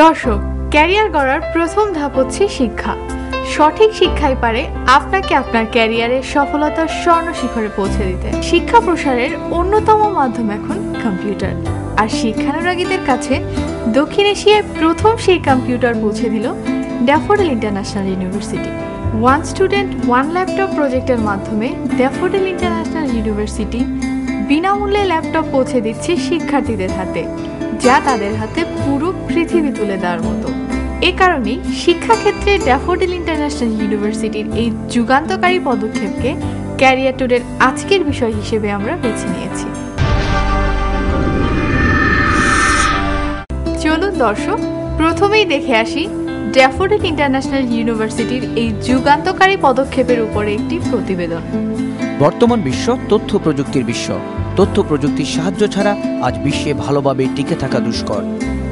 দর্শক, ক্যারিয়ার গড়ার প্রথম ধাপ হচ্ছে শিক্ষা। সঠিক শিক্ষাই পারে আপনাকে আপনার ক্যারিয়ারের সফলতার স্বর্ণ শিখরে পৌঁছে দিতে। শিক্ষা প্রসারের অন্যতম মাধ্যম এখন কম্পিউটার, আর শিক্ষানুরাগীদের কাছে দক্ষিণ এশিয়ায় প্রথম সেই কম্পিউটার পৌঁছে দিল daffodil international university. One student one laptop প্রজেক্টের মাধ্যমে ড্যাফোডিল ইন্টারন্যাশনাল ইউনিভার্সিটি বিনামূল্যে ল্যাপটপ পৌঁছে দিচ্ছে শিক্ষার্থীদের হাতে, যা তাদের হাতে পুরো পৃথিবী তুলে দেওয়ার মতো। এ কারণেই শিক্ষাক্ষেত্রে ড্যাফোডিল ইন্টারন্যাশনাল ইউনিভার্সিটির এই যুগান্তকারী পদক্ষেপকে ক্যারিয়ার ট্যুরের আজকের বিষয় হিসেবে আমরা বেছে নিয়েছি। চলুন দর্শক, প্রথমেই দেখে আসি ড্যাফোডিল ইন্টারন্যাশনাল ইউনিভার্সিটির এই যুগান্তকারী পদক্ষেপের উপরে একটি প্রতিবেদন। বর্তমান বিশ্ব তথ্য প্রযুক্তির বিশ্ব। তথ্য প্রযুক্তির সাহায্য ছাড়া আজ বিশ্বে ভালোভাবে টিকে থাকা দুষ্কর।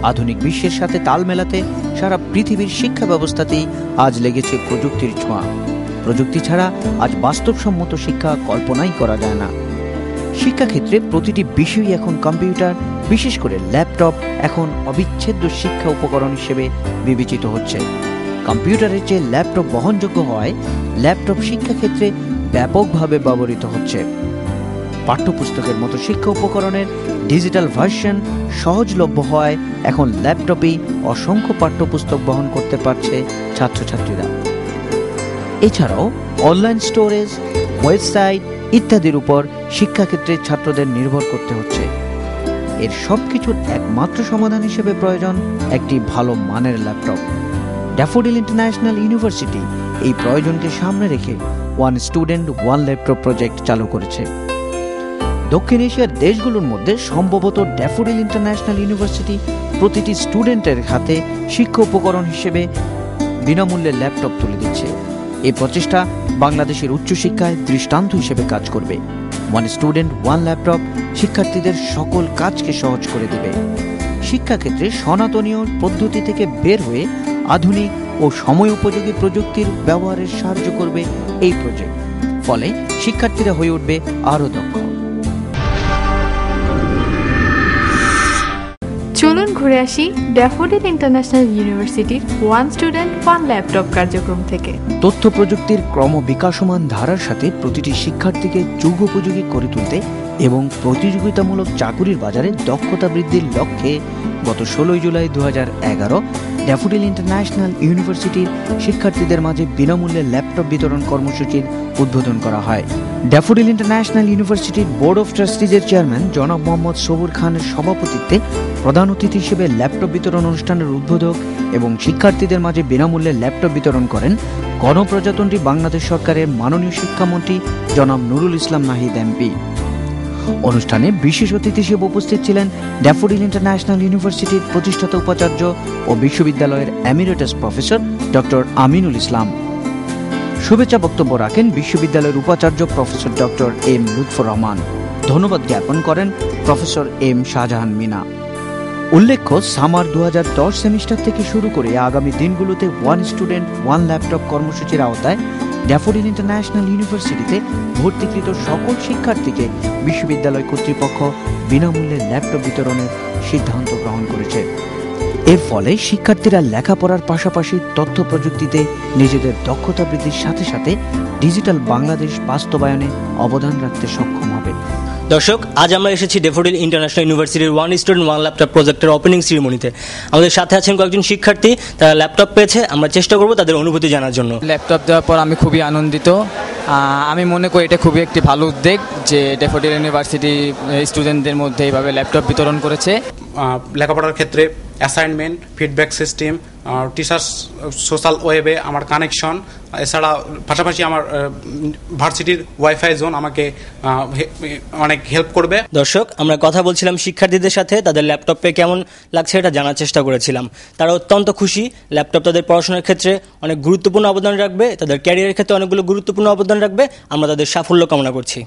আধুনিক বিশ্বের সাথে তাল মেলাতে সারা পৃথিবীর শিক্ষা ব্যবস্থাতেই আজ লেগেছে প্রযুক্তির ছোঁয়া। প্রযুক্তি ছাড়া আজ বাস্তবসম্মত শিক্ষা কল্পনাই করা যায় না। শিক্ষাক্ষেত্রে প্রতিটি বিষয়ই এখন কম্পিউটার, বিশেষ করে ল্যাপটপ এখন অবিচ্ছেদ্য শিক্ষা উপকরণ হিসেবে বিবেচিত হচ্ছে। কম্পিউটারের চেয়ে ল্যাপটপ বহনযোগ্য হওয়ায় ল্যাপটপ শিক্ষাক্ষেত্রে ব্যাপকভাবে ব্যবহৃত হচ্ছে। পাঠ্যপুস্তকের মতো শিক্ষা উপকরণের ডিজিটাল ভার্সন সহজলভ্য হওয়ায় এখন ল্যাপটপেই অসংখ্য পাঠ্যপুস্তক বহন করতে পারছে ছাত্রছাত্রীরা। এছাড়াও অনলাইন স্টোরেজ, ওয়েবসাইট ইত্যাদির উপর শিক্ষাক্ষেত্রে ছাত্রদের নির্ভর করতে হচ্ছে। এর সবকিছুর একমাত্র সমাধান হিসেবে প্রয়োজন একটি ভালো মানের ল্যাপটপ। ড্যাফোডিল ইন্টারন্যাশনাল ইউনিভার্সিটি এই প্রয়োজনকে সামনে রেখে one student one laptop project চালু করেছে। দক্ষিণ এশিয়ার দেশগুলোর মধ্যে সম্ভবত ড্যাফোডিল ইন্টারন্যাশনাল ইউনিভার্সিটি প্রতিটি স্টুডেন্টের হাতে শিক্ষা উপকরণ হিসেবে বিনামূল্যে ল্যাপটপ তুলে দিচ্ছে। এই প্রচেষ্টা বাংলাদেশের উচ্চশিক্ষায় দৃষ্টান্ত হিসেবে কাজ করবে। ওয়ান স্টুডেন্ট ওয়ান ল্যাপটপ শিক্ষার্থীদের সকল কাজকে সহজ করে দেবে। শিক্ষাক্ষেত্রে সনাতনীয় পদ্ধতি থেকে বের হয়ে আধুনিক ও সময় উপযোগী প্রযুক্তির ব্যবহারের সাহায্য করবে এই প্রজেক্ট। ফলে শিক্ষার্থীরা হয়ে উঠবে আরও দক্ষ। চলুন ঘুরে আসি ড্যাফোডিল ইন্টারন্যাশনাল ইউনিভার্সিটির ওয়ান স্টুডেন্ট ওয়ান ল্যাপটপ কার্যক্রম থেকে। তথ্য প্রযুক্তির ক্রমবিকাশমান ধারার সাথে প্রতিটি শিক্ষার্থীকে যুগোপযোগী করে তুলতে এবং প্রতিযোগিতামূলক চাকুরির বাজারে দক্ষতা বৃদ্ধির লক্ষ্যে গত 16 জুলাই 2011 ড্যাফোডিল ইন্টারন্যাশনাল ইউনিভার্সিটির শিক্ষার্থীদের মাঝে বিনামূল্যে ল্যাপটপ বিতরণ কর্মসূচির উদ্বোধন করা হয়। ড্যাফোডিল ইন্টারন্যাশনাল ইউনিভার্সিটির বোর্ড অফ ট্রাস্টিজের চেয়ারম্যান জনাব মোহাম্মদ সবুর খানের সভাপতিত্বে প্রধান অতিথি হিসেবে ল্যাপটপ বিতরণ অনুষ্ঠানের উদ্বোধক এবং শিক্ষার্থীদের মাঝে বিনামূল্যে ল্যাপটপ বিতরণ করেন গণপ্রজাতন্ত্রী বাংলাদেশ সরকারের মাননীয় শিক্ষামন্ত্রী জনাব নুরুল ইসলাম নাহিদ এমপি। অনুষ্ঠানে বিশেষ অতিথি হিসেবে উপস্থিত ছিলেন ড্যাফোডিল ইন্টারন্যাশনাল ইউনিভার্সিটির প্রতিষ্ঠাতা উপাচার্য ও বিশ্ববিদ্যালয়ের emeritus professor doctor Aminul Islam. শুভেচ্ছা বক্তব্য রাখেন বিশ্ববিদ্যালয়ের উপাচার্য professor doctor M Lutfor Rahman. ধন্যবাদ জ্ঞাপন করেন প্রফেসর এম শাহজাহান মিনা। উল্লেখ্য, সামার 2010 সেমিস্টার থেকে শুরু করে আগামী দিনগুলোতে ওয়ান স্টুডেন্ট ওয়ান ল্যাপটপ কর্মসূচির আওতায় ড্যাফোডিল ইন্টারন্যাশনাল ইউনিভার্সিটিতে ভর্তিকৃত সকল শিক্ষার্থীকে বিশ্ববিদ্যালয় কর্তৃপক্ষ বিনামূল্যে ল্যাপটপ বিতরণের সিদ্ধান্ত গ্রহণ করেছে। এর ফলে শিক্ষার্থীরা লেখাপড়ার পাশাপাশি তথ্য প্রযুক্তিতে নিজেদের দক্ষতা বৃদ্ধির সাথে সাথে ডিজিটাল বাংলাদেশ বাস্তবায়নে অবদান রাখতে সক্ষম হবে। দর্শক, আজ আমরা এসেছি ড্যাফোডিল ইন্টারন্যাশনাল ইউনিভার্সিটির ওয়ান স্টুডেন্ট ওয়ান ল্যাপটপ প্রজেক্টের ওপেনিং সেরিমনিতে। আমাদের সাথে আছেন কয়েকজন শিক্ষার্থী, তারা ল্যাপটপ পেয়েছে। আমরা চেষ্টা করব তাদের অনুভূতি জানার জন্য। ল্যাপটপ দেওয়ার পর আমি খুবই আনন্দিত। আমি মনে করি এটা খুবই একটি ভালো উদ্যোগ যে ড্যাফোডিল ইউনিভার্সিটি স্টুডেন্টদের মধ্যে এইভাবে ল্যাপটপ বিতরণ করেছে। লেখাপড়ার ক্ষেত্রে assignment, feedback system, teachers social ওয়েবে আমার কানেকশন, এছাড়া পাশাপাশি আমার ভার্সিটির ওয়াইফাই জোন আমাকে অনেক হেল্প করবে। দর্শক, আমরা কথা বলছিলাম শিক্ষার্থীদের সাথে, তাদের ল্যাপটপ পেয়ে কেমন লাগছে এটা জানার চেষ্টা করেছিলাম। তারা অত্যন্ত খুশি। ল্যাপটপ তাদের পড়াশোনার ক্ষেত্রে অনেক গুরুত্বপূর্ণ অবদান রাখবে, তাদের ক্যারিয়ারের ক্ষেত্রে অনেকগুলো গুরুত্বপূর্ণ অবদান রাখবে। আমরা তাদের সাফল্য কামনা করছি।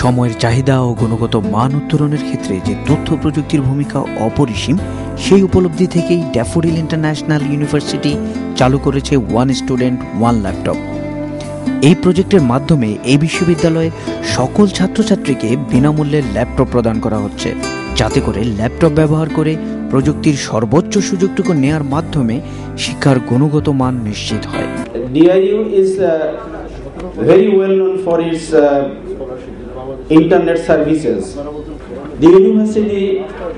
সময়ের চাহিদা ও গুণগত মান উত্তরণের ক্ষেত্রে যে তথ্য প্রযুক্তির ভূমিকা অপরিসীম, সেই উপলব্ধি থেকেই ড্যাফোডিল ইন্টারন্যাশনাল ইউনিভার্সিটি চালু করেছে ওয়ান স্টুডেন্ট ওয়ান ল্যাপটপ। এই প্রজেক্টের মাধ্যমে এই বিশ্ববিদ্যালয়ে সকল ছাত্রছাত্রীকে বিনামূল্যে ল্যাপটপ প্রদান করা হচ্ছে, যাতে করে ল্যাপটপ ব্যবহার করে প্রযুক্তির সর্বোচ্চ সুযোগটুকু নেয়ার মাধ্যমে শিক্ষার গুণগত মান নিশ্চিত হয়। DIU is very well known for its internet services. The university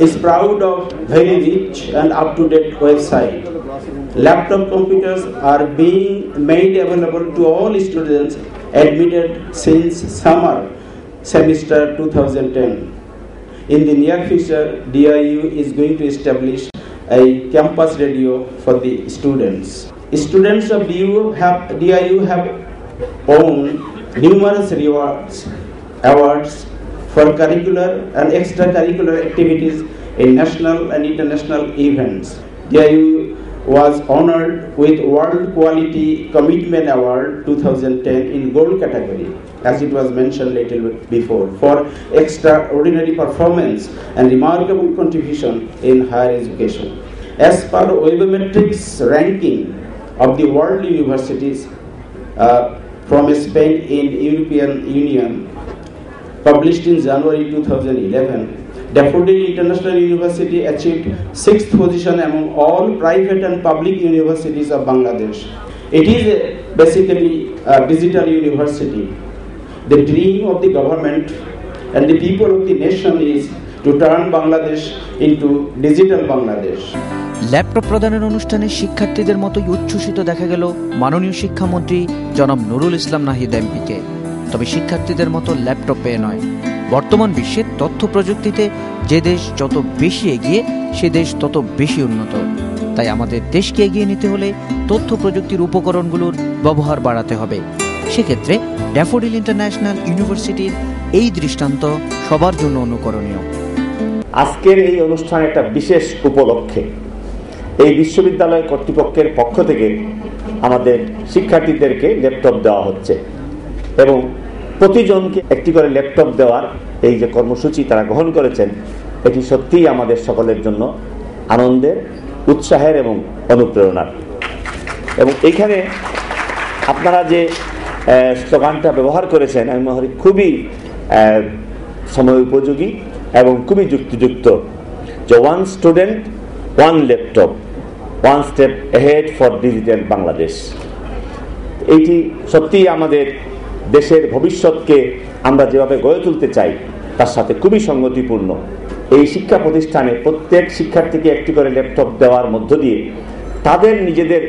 is proud of very rich and up-to-date website. Laptop computers are being made available to all students admitted since summer semester 2010. In the near future, DIU is going to establish a campus radio for the students. Students of DIU have won numerous awards for curricular and extracurricular activities in national and international events. DIU was honored with World Quality Commitment Award 2010 in Gold category, as it was mentioned little bit before, for extraordinary performance and remarkable contribution in higher education. As per Webometrics ranking of the world universities from Spain in European Union, published in January 2011, Daffodil International University achieved 6th position among all private and public universities of Bangladesh. It is basically a digital university. The dream of the government and the people of the nation is to turn Bangladesh into digital Bangladesh. Laptop প্রদানের অনুষ্ঠানে শিক্ষার্থীদের মতোই উচ্ছ্বসিত দেখা গেল মাননীয় শিক্ষামন্ত্রী জনাব নুরুল ইসলাম নাহিদ এমপিকে। তবে শিক্ষার্থীদের মতো ল্যাপটপ পেয়ে নয়। বর্তমান বিশ্বে তথ্য প্রযুক্তিতে যে দেশ যত বেশি এগিয়ে, সে দেশ তত বেশি উন্নত। তাই আমাদের দেশকে এগিয়ে নিতে হলে তথ্য প্রযুক্তির উপকরণগুলোর ব্যবহার বাড়াতে হবে। সেক্ষেত্রে ড্যাফোডিল ইন্টারন্যাশনাল ইউনিভার্সিটির এই দৃষ্টান্ত সবার জন্য অনুকরণীয়। আজকের এই অনুষ্ঠান একটা বিশেষ উপলক্ষে এই বিশ্ববিদ্যালয় কর্তৃপক্ষের পক্ষ থেকে আমাদের শিক্ষার্থীদেরকে ল্যাপটপ দেওয়া হচ্ছে এবং প্রতিজনকে একটি করে ল্যাপটপ দেওয়ার এই যে কর্মসূচি তারা গ্রহণ করেছেন, এটি সত্যিই আমাদের সকলের জন্য আনন্দের, উৎসাহের এবং অনুপ্রেরণার। এবং এইখানে আপনারা যে স্লোগানটা ব্যবহার করেছেন, আমি মনে করি খুবই সময় উপযোগী এবং খুবই যুক্তিযুক্ত, যে one student one laptop, one step ahead for digital Bangladesh. এইটি সত্যিই আমাদের দেশের ভবিষ্যৎকে আমরা যেভাবে গড়ে তুলতে চাই তার সাথে খুবই সঙ্গতিপূর্ণ। এই শিক্ষা প্রতিষ্ঠানে প্রত্যেক শিক্ষার্থীকে একটি করে ল্যাপটপ দেওয়ার মধ্য দিয়ে তাদের নিজেদের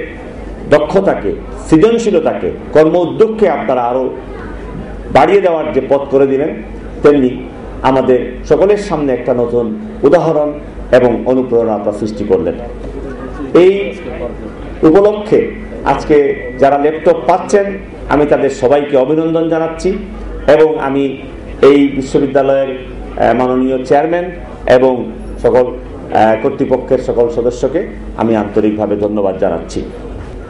দক্ষতাকে, সৃজনশীলতাকে, কর্ম উদ্যোগকে আপনারা আরও বাড়িয়ে দেওয়ার যে পথ করে দিলেন, তেমনি আমাদের সকলের সামনে একটা নতুন উদাহরণ এবং অনুপ্রেরণা আপনারা সৃষ্টি করলেন। এই উপলক্ষে আজকে যারা ল্যাপটপ পাচ্ছেন, আমি তাদের সবাইকে অভিনন্দন জানাচ্ছি এবং আমি এই বিশ্ববিদ্যালয়ের মাননীয় চেয়ারম্যান এবং সকল কর্তৃপক্ষের সকল সদস্যকে আমি আন্তরিকভাবে ধন্যবাদ জানাচ্ছি।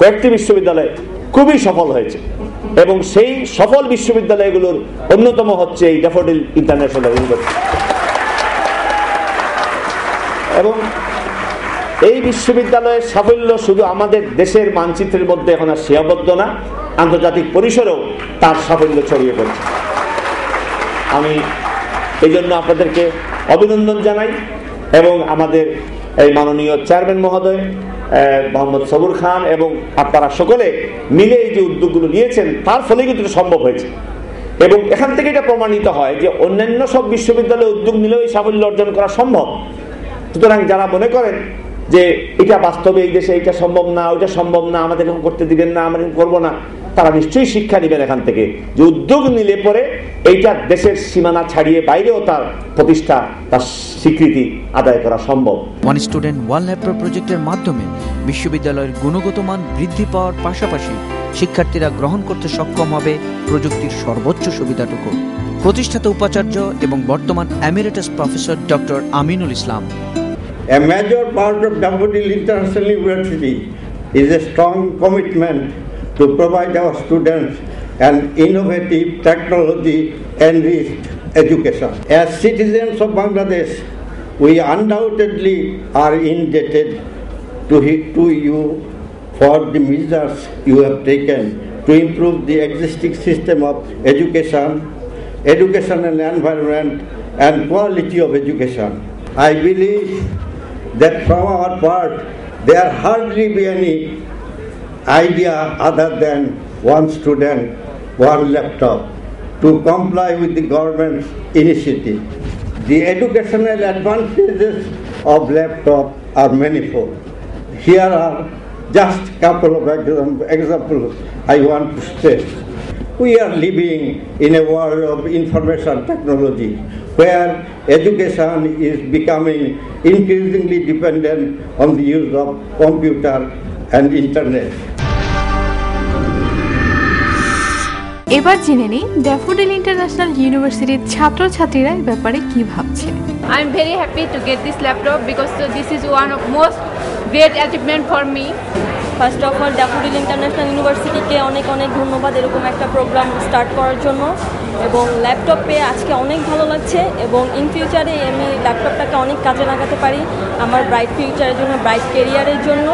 কয়েকটি বিশ্ববিদ্যালয় খুবই সফল হয়েছে এবং সেই সফল বিশ্ববিদ্যালয়গুলোর অন্যতম হচ্ছে এই ড্যাফোডিল ইন্টারন্যাশনাল ইউনিভার্সিটি। এবং এই বিশ্ববিদ্যালয়ের সাফল্য শুধু আমাদের দেশের মানচিত্রের মধ্যে এখন আর সীমাবদ্ধ না, আন্তর্জাতিক পরিসরেও তার সাফল্য ছড়িয়ে পড়ছে। আমি এই জন্য আপনাদেরকে অভিনন্দন জানাই এবং আমাদের এই মাননীয় চেয়ারম্যান মহোদয় মোহাম্মদ সবুর খান এবং আপনারা সকলে মিলে এই যে উদ্যোগগুলো নিয়েছেন, তার ফলে কিন্তু সম্ভব হয়েছে। এবং এখান থেকে এটা প্রমাণিত হয় যে অন্যান্য সব বিশ্ববিদ্যালয়ে উদ্যোগ নিলেও এই সাফল্য অর্জন করা সম্ভব। সুতরাং যারা মনে করেন যে এটা বাস্তবে এই দেশে এটা সম্ভব না, ওইটা সম্ভব না, আমাদের এরকম করতে দিবেন না, আমরা করবো না, তারা নিশ্চয়ই শিক্ষা নেবেন এখান থেকে যে উদ্যোগ নিলে পরে এইটা দেশের সীমানা ছাড়িয়ে বাইরেও তার প্রতিষ্ঠা, তার স্বীকৃতি আদায় করা সম্ভব। ওয়ান স্টুডেন্ট ওয়ান ল্যাপটপ প্রজেক্টের মাধ্যমে বিশ্ববিদ্যালয়ের গুণগত মান বৃদ্ধি পাওয়ার পাশাপাশি শিক্ষার্থীরা গ্রহণ করতে সক্ষম হবে প্রযুক্তির সর্বোচ্চ সুবিধাটুকু। প্রতিষ্ঠাতা উপাচার্য এবং বর্তমান emeritus professor doctor Aminul Islam. A major part of Daffodil International University is a strong commitment to provide our students an innovative, technology-enriched education. As citizens of Bangladesh, we undoubtedly are indebted to you for the measures you have taken to improve the existing system of educational environment and quality of education. I believe that from our part there hardly be any idea other than one student, one laptop to comply with the government's initiative. The educational advantages of laptop are manifold. Here are just a couple of examples I want to state. We are living in a world of information technology where education is becoming increasingly dependent on the use of computer and internet. এবার জেনে নিই daffodil international ইউনিভার্সিটির ছাত্রছাত্রীরা এই ব্যাপারে কি ভাবছে। I'm very happy to get this laptop because this is one of most great achievement for me. First of all daffodil international ইউনিভার্সিটিকে অনেক ধন্যবাদ এরকম একটা প্রোগ্রাম স্টার্ট করার জন্য, এবং ল্যাপটপ পেয়ে আজকে অনেক ভালো লাগছে, এবং ইন ফিউচারে আমি ল্যাপটপটাকে অনেক কাজে লাগাতে পারি আমার ব্রাইট ফিউচারের জন্য, ব্রাইট ক্যারিয়ারের জন্য।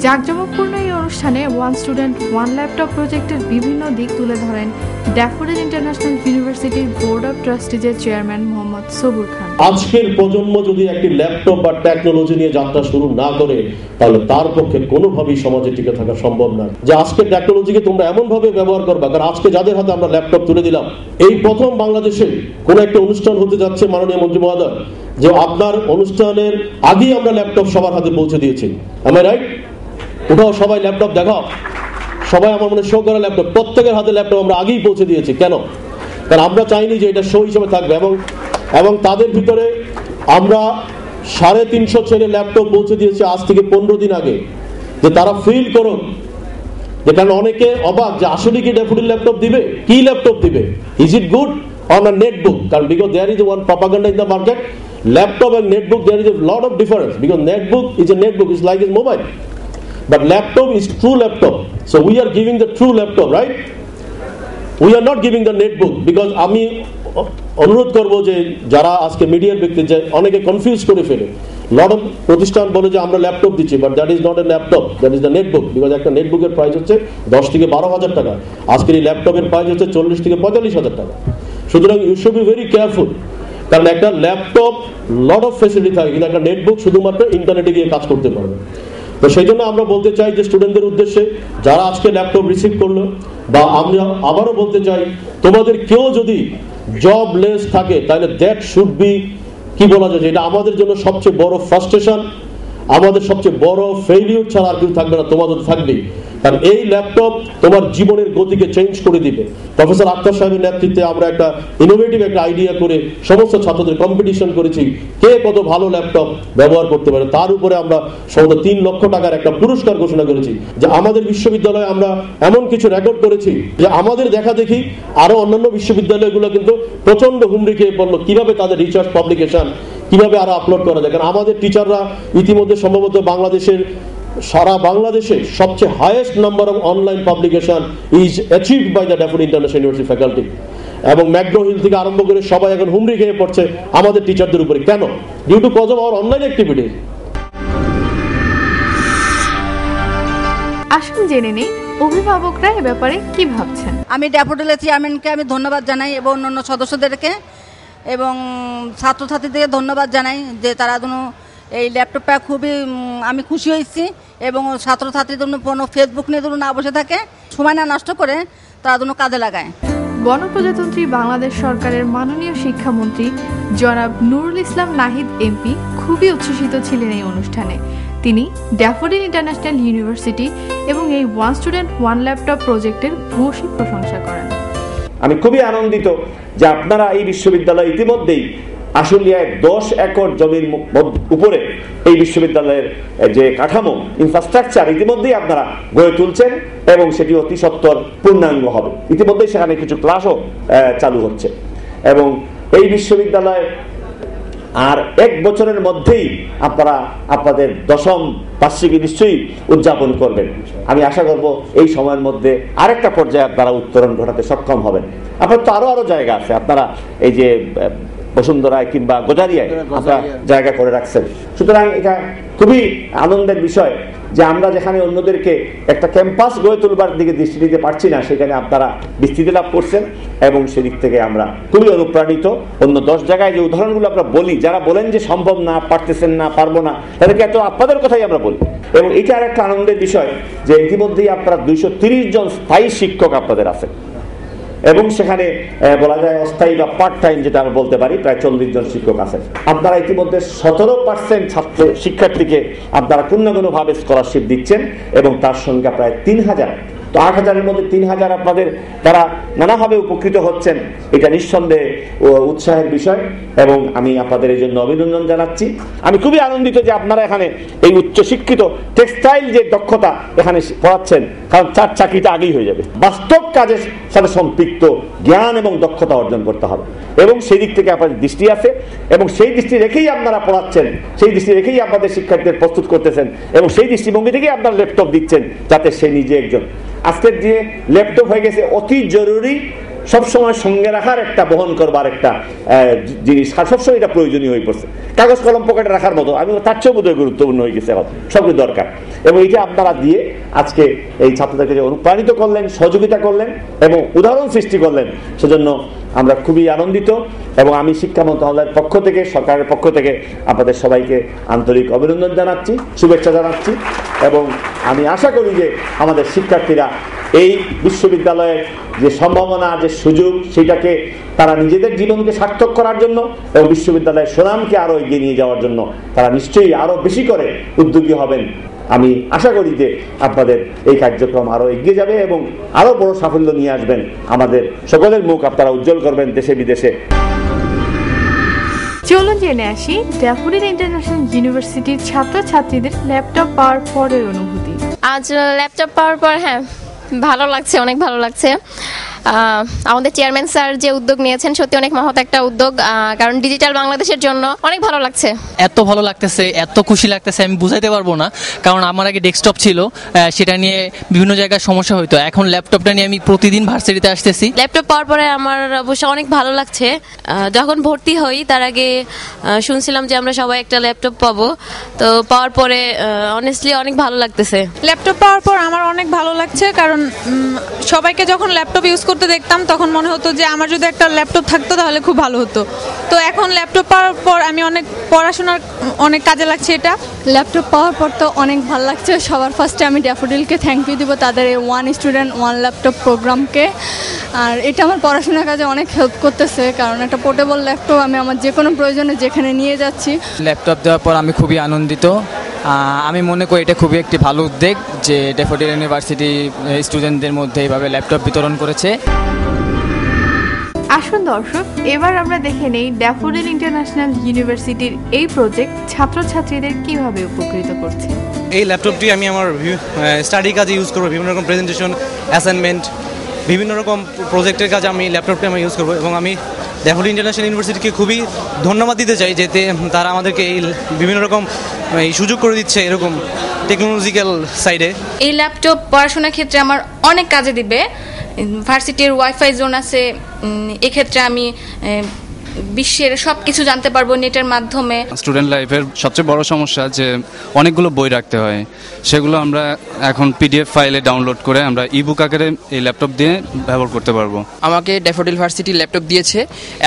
জাঁকজমকপূর্ণ এই অনুষ্ঠানে ওয়ান স্টুডেন্ট ওয়ান ল্যাপটপ প্রজেক্টের বিভিন্ন দিক তুলে ধরেন ড্যাফোডিল ইন্টারন্যাশনাল ইউনিভার্সিটির board of ট্রাস্টিজের chairman Mohammad Sabur Khan. আজকের প্রজন্ম যদি একটি ল্যাপটপ বা টেকনোলজি নিয়ে যাত্রা শুরু না করে তাহলে তার পক্ষে কোনোভাবেই সমাজে টিকে থাকা সম্ভব না। যে আজকে টেকনোলজিকে তোমরা এমন ভাবে ব্যবহার করবা, কারণ আজকে যাদের হাতে আমরা ল্যাপটপ তুলে দিলাম, এই প্রথম বাংলাদেশে কোন একটা অনুষ্ঠান হতে যাচ্ছে মাননীয় মন্ত্রী মহোদয়, যে আপনার অনুষ্ঠানের আগেই আমরা ল্যাপটপ সবার হাতে পৌঁছে দিয়েছি। am I right? উঠাও সবাই ল্যাপটপ দেখাও, সবাই আমার মনে শো করা ল্যাপটপ, প্রত্যেকের হাতে ল্যাপটপ আমরা আগেই পৌঁছে দিয়েছি। কেন? কারণ আমরা চাইনি যে এটা শো হিসেবে থাকবে, এবং তাদের ভিতরে আমরা 350 ছেলে ল্যাপটপ পৌঁছে দিয়েছি আজ থেকে 15 দিন আগে, যে তারা ফিল করুক। যে কারণ অনেকে অবাক যে আসলে কি ড্যাফোডিল ল্যাপটপ দিবে, কি ল্যাপটপ দিবে, is it good on a netbook? কারণ because there is one propaganda in the market, laptop and netbook there is a lot of difference, because netbook is a netbook, it's like a mobile, but laptop is true laptop. So we are giving the true laptop, right? We are not giving the netbook, because আমি অনুরোধ করব যে যারা আজকে মিডিয়ার ব্যক্তি, যে অনেকে কনফিউজ করে ফেলে, লট অফ প্রতিষ্ঠান বলে যে আমরা ল্যাপটপ দিচ্ছি, but that is not a laptop, that is the netbook. Because একটা নেটবুকের প্রাইস হচ্ছে 10 থেকে 12,000 টাকা, আজকের এই ল্যাপটপের প্রাইস হচ্ছে 40 থেকে 45,000 টাকা। সুতরাং you should be very careful, কারণ একটা ল্যাপটপ লট অফ ফেসিলিটি থাকে, কিন্তু একটা নেটবুক শুধুমাত্র ইন্টারনেটে গিয়ে কাজ করতে পারবে। তো সেই জন্য আমরা বলতে চাই যে স্টুডেন্টদের উদ্দেশ্যে, যারা আজকে ল্যাপটপ রিসিভ করলো, বা আমরা আবারও বলতে চাই, তোমাদের কেউ যদি জবলেস থাকে তাহলে দ্যাট শুড বি, কি বলা যায়, যে এটা আমাদের জন্য সবচেয়ে বড় ফ্রাস্ট্রেশন, আমাদের সবচেয়ে বড় ফেইলিউর ছাড়া আর কিছু থাকবে না, তোমাদের থাকবেই। কারণ এই ল্যাপটপ তোমার জীবনের গতিকে চেঞ্জ করে দিবে। প্রফেসর আক্তার সাহেবের নেতৃত্বে আমরা একটা ইনোভেটিভ একটা আইডিয়া করে সমস্ত ছাত্রদের কম্পিটিশন করেছি, কে কত ভালো ল্যাপটপ ব্যবহার করতে পারে। তার উপরে আমরা সম্ভবত 3 লক্ষ টাকার একটা পুরস্কার ঘোষণা করেছি। যে আমাদের বিশ্ববিদ্যালয়ে আমরা এমন কিছু রেকর্ড করেছি যে আমাদের দেখা দেখি আরো অন্যান্য বিশ্ববিদ্যালয়গুলো কিন্তু প্রচন্ড হুমড়ি খেয়ে পড়লো কিভাবে তাদের রিসার্চ পাবলিকেশন কিভাবে আরো আপলোড করা যায়। কারণ আমাদের টিচাররা ইতিমধ্যে সম্ভবত সারা বাংলাদেশে সবচেয়ে highest number of online publication is achieved by the Daffodil international University faculty, এবং ম্যাকগ্রো হিল থেকে আরম্ভ করে সবাই এখন হুমড়ি খেয়ে পড়ছে আমাদের টিচারদের উপরে। কেন? Due to cause of our online activities. আসুন জেনে নেই অভিভাবকরা এ ব্যাপারে কি ভাবছেন। আমি ড্যাফোডিলের চেয়ারম্যানকে আমি ধন্যবাদ জানাই, এবং অন্যান্য সদস্যদেরকে এবং ছাত্রছাত্রীদেরকে ধন্যবাদ জানাই যে তারা এই ল্যাপটপটা খুবই আমি খুশি হয়েছি, এবং ছাত্রছাত্রীদের কোনো ফেসবুক নিয়ে না বসে থাকে, সময় না নষ্ট করে তারা কাজে লাগায়। গণপ্রজাতন্ত্রী বাংলাদেশ সরকারের মাননীয় শিক্ষামন্ত্রী জনাব নুরুল ইসলাম নাহিদ এমপি খুবই উচ্ছ্বসিত ছিলেন এই অনুষ্ঠানে। তিনি ড্যাফোডিল ইন্টারন্যাশনাল ইউনিভার্সিটি এবং এই ওয়ান স্টুডেন্ট ওয়ান ল্যাপটপ প্রজেক্টের ভূয়সী প্রশংসা করেন। আমি খুবই আনন্দিত যে আপনারা এই বিশ্ববিদ্যালয় ইতিমধ্যেই আশুলিয়ায় 10 একর জমির উপরে এই বিশ্ববিদ্যালয়ের যে কাঠামো ইনফ্রাস্ট্রাকচার ইতিমধ্যেই আপনারা গড়ে তুলছেন, এবং সেটি অতি সত্বর পূর্ণাঙ্গ হবে। ইতিমধ্যেই সেখানে কিছু ক্লাসও চালু হচ্ছে, এবং এই বিশ্ববিদ্যালয় আর 1 বছরের মধ্যেই আপনারা আপনাদের 10ম বার্ষিকী নিশ্চয়ই উদযাপন করবেন। আমি আশা করব এই সময়ের মধ্যে আরেকটা পর্যায়ে আপনারা উত্তরণ ঘটাতে সক্ষম হবেন। আপনার তো আরো জায়গা আছে, আপনারা এই যে বসুন্ধরায় কিংবা গোজারিয়ায় আপনারা জায়গা করে রাখছেন। সুতরাং এটা খুবই আনন্দের বিষয় যে আমরা যেখানে অন্যদেরকে একটা ক্যাম্পাস গড়ে তুলবার দিকে দৃষ্টি দিতে পারছি না, সেখানে আপনারা বিস্তৃতি লাভ করছেন এবং সেদিক থেকে আমরা খুবই অনুপ্রাণিত। অন্য 10 জায়গায় যে উদাহরণগুলো আমরা বলি, যারা বলেন যে সম্ভব না, পারতেছেন না, পারবো না, তাদেরকে এত আপনাদের কথাই আমরা বলি। এবং এটা আর একটা আনন্দের বিষয় যে ইতিমধ্যেই আপনারা 230 জন স্থায়ী শিক্ষক আপনাদের আছেন এবং সেখানে বলা যায় অস্থায়ী বা পার্ট টাইম যেটা আমরা বলতে পারি প্রায় 40 জন শিক্ষক আছেন। আপনারা ইতিমধ্যে 17% ছাত্র শিক্ষার্থীকে আপনারা কোনো না কোনোভাবে স্কলারশিপ দিচ্ছেন এবং তার সংখ্যা প্রায় 3000। তো 8000-এর মধ্যে 3000 আপনাদের তারা নানাভাবে উপকৃত হচ্ছেন, এটা নিঃসন্দেহে উৎসাহের বিষয় এবং আমি আপনাদের এই জন্য অভিনন্দন জানাচ্ছি। আমি খুবই আনন্দিত যে আপনারা এখানে এই উচ্চশিক্ষিত টেক্সটাইল যে দক্ষতা এখানে পড়াচ্ছেন, কারণ চাকরিটা আগেই হয়ে যাবে। বাস্তব কাজের সাথে সম্পৃক্ত জ্ঞান এবং দক্ষতা অর্জন করতে হবে এবং সেই দিক থেকে আপনাদের দৃষ্টি আছে এবং সেই দৃষ্টি রেখেই আপনারা পড়াচ্ছেন, সেই দৃষ্টি রেখেই আপনাদের শিক্ষার্থীদের প্রস্তুত করতেছেন এবং সেই দৃষ্টিভঙ্গি থেকেই আপনারা ল্যাপটপ দিচ্ছেন যাতে সে নিজে একজন আজকের যে ল্যাপটপ হয়ে গেছে অতি জরুরি, সবসময় সঙ্গে রাখার একটা বহন করবার একটা জিনিস, সবসময় এটা প্রয়োজনীয় হয়ে পড়ছে। কাগজ কলম পকেটে রাখার মতো আমি তার চেয়েও বোধহয় গুরুত্বপূর্ণ হয়ে গেছে, এখন সবই দরকার। এবং এটা আপনারা দিয়ে আজকে এই ছাত্রদেরকে যে অনুপ্রাণিত করলেন, সহযোগিতা করলেন এবং উদাহরণ সৃষ্টি করলেন, সেজন্য আমরা খুবই আনন্দিত এবং আমি শিক্ষা মন্ত্রণালয়ের পক্ষ থেকে, সরকারের পক্ষ থেকে আপনাদের সবাইকে আন্তরিক অভিনন্দন জানাচ্ছি, শুভেচ্ছা জানাচ্ছি এবং আমি আশা করি যে আমাদের শিক্ষার্থীরা এই বিশ্ববিদ্যালয়ের যে সম্ভাবনা, যে সুযোগ, সেটাকে তারা নিজেদের জীবনকে সার্থক করার জন্য এবং বিশ্ববিদ্যালয়ের সুনামকে আরো এগিয়ে নিয়ে যাওয়ার জন্য তারা নিশ্চয়ই আরো বেশি করে উদ্যোগী হবেন। আমি আশা করি যে আপনাদের এই কার্যক্রম আরো এগিয়ে যাবে এবং আরো বড় সাফল্য নিয়ে আসবেন, আমাদের সকলের মুখ আপনারা উজ্জ্বল করবেন দেশে বিদেশে। চলুন জেনে আসি ড্যাফোডিল ইন্টারন্যাশনাল ইউনিভার্সিটির ছাত্রছাত্রীদের ল্যাপটপ পাওয়ার পরের অনুভূতি। আজ ল্যাপটপ পাওয়ার পর ভালো লাগছে, অনেক ভালো লাগছে। আমাদের চেয়ারম্যান স্যার যে উদ্যোগ নিয়েছেন সত্যি অনেক মহৎ একটা উদ্যোগ, কারণ ডিজিটাল বাংলাদেশের জন্য অনেক ভালো লাগছে। এত ভালো লাগতেছে, এত খুশি লাগতেছে আমি বুঝাইতে পারবো না, কারণ আমার আগে ডেস্কটপ ছিল, সেটা নিয়ে বিভিন্ন জায়গায় সমস্যা হতো। এখন ল্যাপটপটা নিয়ে আমি প্রতিদিন ভার্সিটিতে আসতেছি। ল্যাপটপ পাওয়ার পরে আমার অবশ্য অনেক ভালো লাগছে। যখন ভর্তি হই তার আগে শুনছিলাম যে আমরা সবাই একটা ল্যাপটপ পাবো, তো পাওয়ার পরে অনেস্টলি অনেক ভালো লাগতেছে। ল্যাপটপ পাওয়ার পর আমার অনেক ভালো লাগছে, কারণ সবাইকে যখন ল্যাপটপ ইউজ করতে দেখতাম তখন মনে হতো যে আমার যদি একটা ল্যাপটপ থাকতো তাহলে খুব ভালো হতো। তো এখন ল্যাপটপ পাওয়ার পর আমি অনেক পড়াশোনার অনেক কাজে লাগছে। এটা ল্যাপটপ পাওয়ার পর তো অনেক ভালো লাগছে। সবার ফার্স্টে আমি ড্যাফোডিলকে থ্যাংক ইউ দিব তাদের এই 1 স্টুডেন্ট 1 ল্যাপটপ প্রোগ্রামকে। আর এটা আমার পড়াশোনার কাজে অনেক হেল্প করতেছে, কারণ একটা পোর্টেবল ল্যাপটপ আমি আমার যে কোনো প্রয়োজনে যেখানে নিয়ে যাচ্ছি। ল্যাপটপ দেওয়ার পর আমি খুবই আনন্দিত। আমি মনে করি এটা খুবই একটি ভালো উদ্যোগ যে ড্যাফোডিল ইউনিভার্সিটি স্টুডেন্টদের মধ্যে এইভাবে ল্যাপটপ বিতরণ করেছে। আসুন দর্শক, এবার আমরা দেখে নেই ড্যাফোডিল ইন্টারন্যাশনাল ইউনিভার্সিটির এই প্রজেক্ট ছাত্রছাত্রীদের কিভাবে উপকৃত করছে। এই ল্যাপটপটি আমি আমার স্টাডি কাজে ইউজ করবো, বিভিন্ন রকম প্রেজেন্টেশন, অ্যাসাইনমেন্ট, বিভিন্ন রকম প্রজেক্টের কাজে আমি ল্যাপটপটি আমি ইউজ করবো। এবং আমি ড্যাফোডিল ইন্টারন্যাশনাল ইউনিভার্সিটিকে খুবই ধন্যবাদ দিতে চাই যে তারা আমাদেরকে এই বিভিন্ন রকম এই সুযোগ করে দিচ্ছে এরকম টেকনোলজিক্যাল সাইডে। এই ল্যাপটপ পড়াশোনার ক্ষেত্রে আমার অনেক কাজে দিবে। ভার্সিটির ওয়াইফাই জোন আছে, এক্ষেত্রে আমি বিশ্বের সব কিছু জানতে পারবো নেটের মাধ্যমে। স্টুডেন্ট লাইফের সবচেয়ে বড় সমস্যা যে অনেকগুলো বই রাখতে হয়, সেগুলো আমরা এখন পিডিএফ ফাইলে ডাউনলোড করে আমরা ইবুক আকারে এই ল্যাপটপ দিয়ে ব্যবহার করতে পারবো। আমাকে ড্যাফোডিল ভার্সিটি ল্যাপটপ দিয়েছে,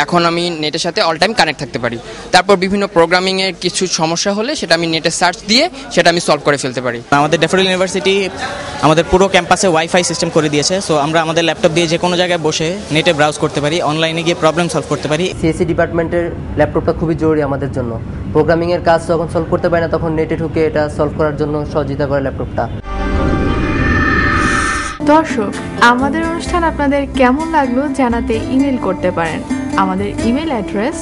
এখন আমি নেটের সাথে অল টাইম কানেক্ট থাকতে পারি। তারপর বিভিন্ন প্রোগ্রামিংয়ের কিছু সমস্যা হলে সেটা আমি নেটে সার্চ দিয়ে সেটা আমি সলভ করে ফেলতে পারি। আমাদের ড্যাফোডিল ইউনিভার্সিটি আমাদের পুরো ক্যাম্পাসে ওয়াইফাই সিস্টেম করে দিয়েছে, সো আমরা আমাদের ল্যাপটপ দিয়ে যে কোনো জায়গায় বসে নেটে ব্রাউজ করতে পারি, অনলাইনে গিয়ে প্রবলেম সলভ করতে পারি। সিএসসি ডিপার্টমেন্টের ল্যাপটপটা খুবই জরুরি আমাদের জন্য। প্রোগ্রামিংয়ের কাজ যখন সলভ করতে পারি না তখন নেটে ঢুকে এটা সলভ করার জন্য সহযোগিতা করে ল্যাপটপটা। দর্শক, আমাদের অনুষ্ঠান আপনাদের কেমন লাগলো জানাতে ইমেল করতে পারেন। আমাদের ইমেল অ্যাড্রেস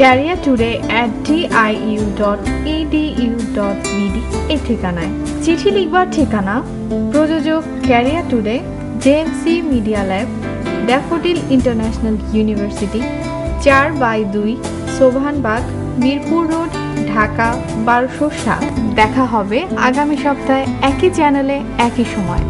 careertoday@diu.edu.bd এই ঠিকানায়। চিঠি লিখবার ঠিকানা প্রযোজক career today, JMC media lab, daffodil international university, 4/2 Sobhanbag, Mirpur road, Dhaka 1207। দেখা হবে আগামী সপ্তাহে একই চ্যানেলে একই সময়।